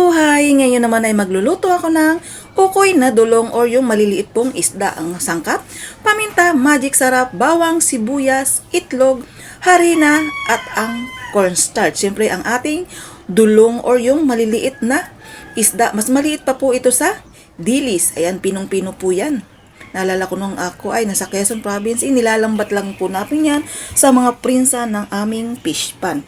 buhay! Ngayon naman ay magluluto ako ng ukoy na dulong or yung maliliit pong isda ang sangkap, paminta, magic sarap, bawang, sibuyas, itlog, harina at ang cornstarch. Siyempre ang ating dulong or yung maliliit na isda. Mas maliit pa po ito sa dilis. Ayan, pinong-pino po yan. Naalala ko nung ako ay nasa Quezon Province, nilalambat lang po natin yan sa mga prinsa ng aming fish pan.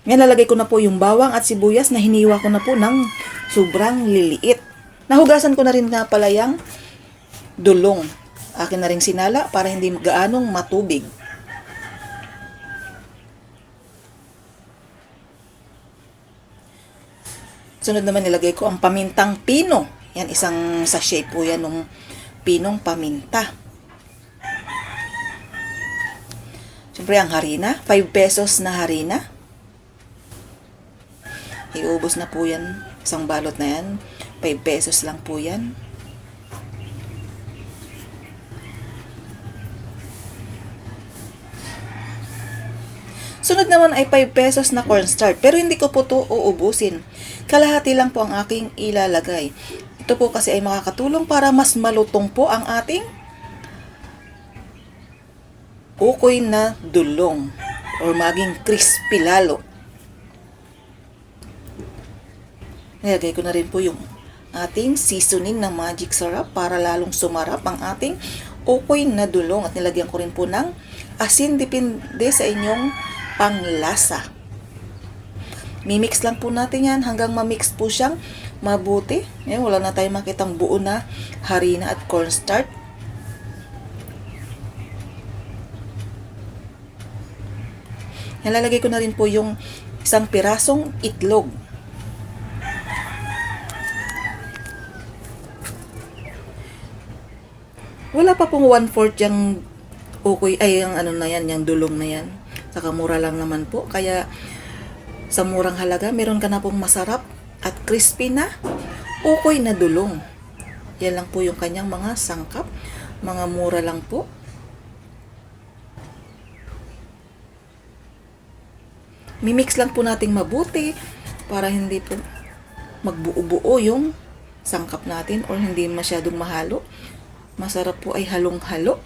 Ngayon, lalagay ko na po yung bawang at sibuyas na hiniwa ko na po ng sobrang liliit. Nahugasan ko na rin nga pala yung dulong. Akin na rin sinala para hindi gaanong matubig. Sunod naman nilagay ko ang pamintang pino. Yan, isang sachet po yan ng pinong paminta. Siyempre ang harina, 5 pesos na harina. Iubos na po yan. Isang balot na yan. 5 pesos lang po yan. Sunod naman ay 5 pesos na cornstarch. Pero hindi ko po ito uubusin. Kalahati lang po ang aking ilalagay. Ito po kasi ay makakatulong para mas malutong po ang ating ukoy na dulong. Or maging crispy lalo. Nilagay ko na rin po yung ating seasoning ng magic sarap para lalong sumarap ang ating ukoy na dulong. At nilagyan ko rin po ng asin, depende sa inyong panglasa. Mimix lang po natin yan hanggang mamix po siyang mabuti. Ngayon, wala na tayong makitang buo na harina at cornstarch. Nalalagay ko na rin po yung isang pirasong itlog. Wala pa pong 1/4 yung ukoy, ay yung ano na yan, yung dulong na yan. Saka mura lang naman po. Kaya sa murang halaga, meron ka na pong masarap at crispy na ukoy na dulong. Yan lang po yung kanyang mga sangkap. Mga mura lang po. Mimix lang po nating mabuti para hindi po magbuo-buo yung sangkap natin or hindi masyadong mahalo. Masarap po ay halong-halo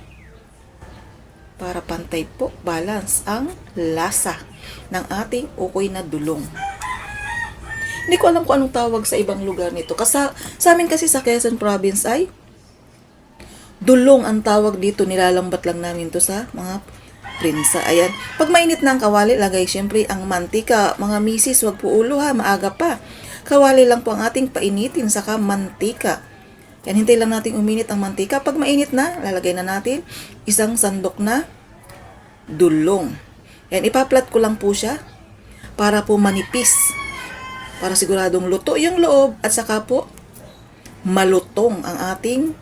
para pantay po, balance ang lasa ng ating ukoy na dulong. Hindi ko alam kung anong tawag sa ibang lugar nito. Kasi sa amin kasi sa Quezon Province ay dulong ang tawag dito. Nilalambat lang namin to sa mga prinsa. Ayan. Pag mainit na ang kawali, lagay syempre ang mantika. Mga misis, wag po ulo ha, maaga pa. Kawali lang po ang ating painitin, saka mantika. Yan, hintay lang natin uminit ang mantika. Pag mainit na, lalagay na natin isang sandok na dulong. Yan, ipaplat ko lang po siya para po manipis. Para siguradong luto yung loob at saka po malutong ang ating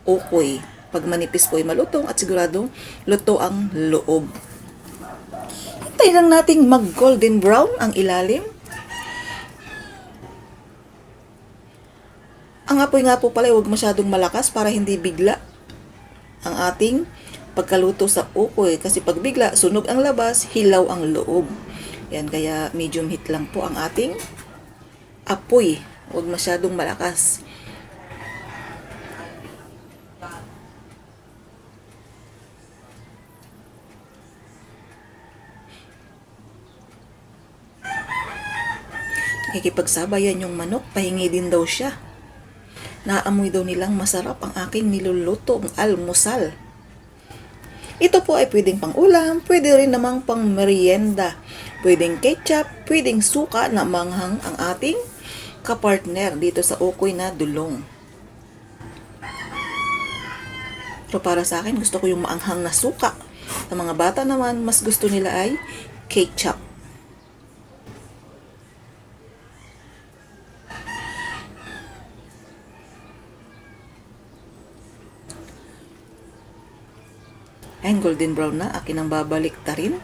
ukoy. Pag manipis po ay malutong at siguradong luto ang loob. Hintay lang nating mag golden brown ang ilalim. Ang apoy nga po pala, huwag masyadong malakas para hindi bigla ang ating pagkaluto sa ukoy. Kasi pag bigla, sunog ang labas, hilaw ang loob. Yan, kaya medium heat lang po ang ating apoy. Huwag masyadong malakas. Nakikipagsabayan yung manok, pahingi din daw siya. Naamoy daw nilang masarap ang aking nilulutong almusal. Ito po ay pwedeng pang ulam, pwede rin namang pang merienda. Pwedeng ketchup, pwedeng suka na manghang ang ating kapartner dito sa ukoy na dulong. Pero para sa akin, gusto ko yung maanghang na suka. Sa mga bata naman, mas gusto nila ay ketchup. Ayan, golden brown na. Akin ang babalik ta rin.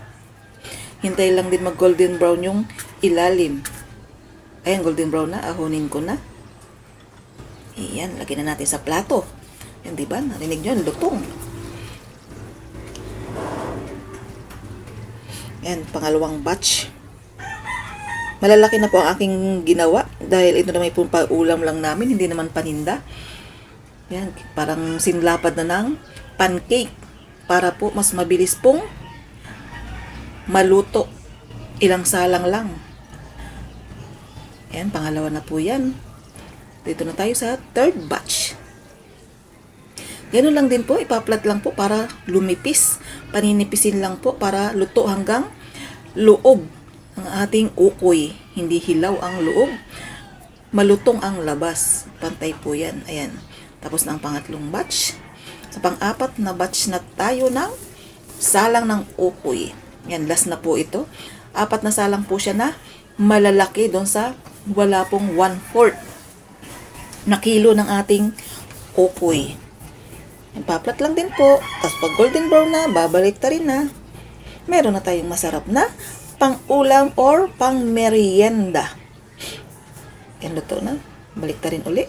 Hintay lang din mag golden brown yung ilalim. Ayan, golden brown na. Ahunin ko na. Ayan, lagyan na natin sa plato. Yan, diba? Narinig nyo, lutong. Ayan, pangalawang batch. Malalaki na po ang aking ginawa dahil ito naman po pa-ulam lang namin, hindi naman paninda. Yan, parang sinlapad na ng pancake para po mas mabilis pong maluto. Ilang salang lang. Yan, pangalawa na po yan. Dito na tayo sa third batch. Ganun lang din po, ipaplat lang po para lumipis. Paninipisin lang po para luto hanggang loob ang ating ukoy. Hindi hilaw ang loob, malutong ang labas. Pantay po yan. Ayan. Tapos na ang pangatlong batch. Sa pang-apat na batch na tayo ng salang ng ukoy. Yan, last na po ito. 4 na salang po siya na malalaki doon sa wala pong 1/4 na kilo ng ating ukoy. Paplat lang din po. Tapos pag golden brown na, babalik ta rin na. Meron na tayong masarap na pang-ulam or pang-merienda. Yan, luto na. Balik ta rin uli.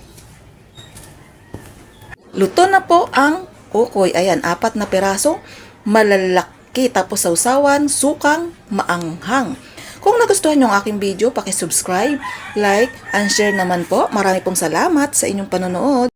Luto na po ang ukoy. Ayan, 4 na piraso. Malalaki. Tapos sausawan, sukang, maanghang. Kung nagustuhan nyo ang aking video, paki-subscribe, like, and share naman po. Marami pong salamat sa inyong panonood.